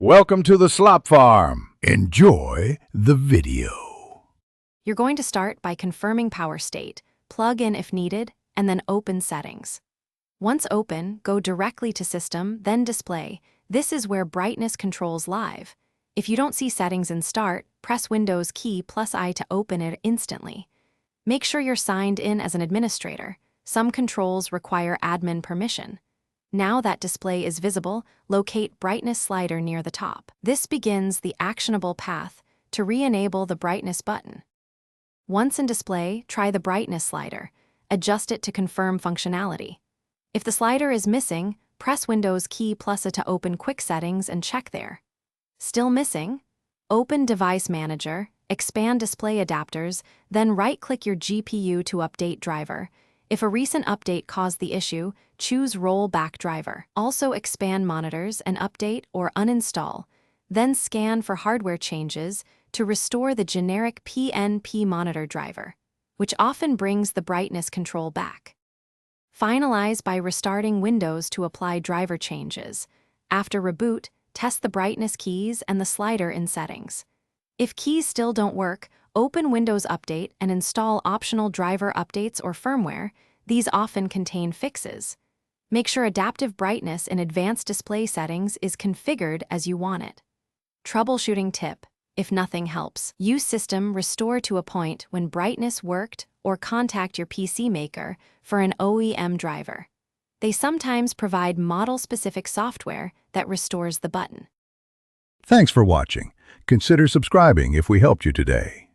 Welcome to the Slop Farm. Enjoy the video. You're going to start by confirming power state, plug in if needed, and then open settings. Once open, go directly to System, then Display. This is where brightness controls live. If you don't see settings in Start, press Windows key +I to open it instantly. Make sure you're signed in as an administrator. Some controls require admin permission. Now that display is visible, locate Brightness slider near the top. This begins the actionable path to re-enable the Brightness button. Once in display, try the Brightness slider. Adjust it to confirm functionality. If the slider is missing, press Windows key +A to open Quick Settings and check there. Still missing? Open Device Manager, expand Display Adapters, then right-click your GPU to update driver. If a recent update caused the issue, choose Roll Back Driver. Also expand monitors and update or uninstall. Then scan for hardware changes to restore the generic PNP monitor driver, which often brings the brightness control back. Finalize by restarting Windows to apply driver changes. After reboot, test the brightness keys and the slider in settings. If keys still don't work, open Windows Update and install optional driver updates or firmware. These often contain fixes. Make sure adaptive brightness in advanced display settings is configured as you want it. Troubleshooting tip: if nothing helps, use System Restore to a point when brightness worked or contact your PC maker for an OEM driver. They sometimes provide model-specific software that restores the button. Thanks for watching. Consider subscribing if we helped you today.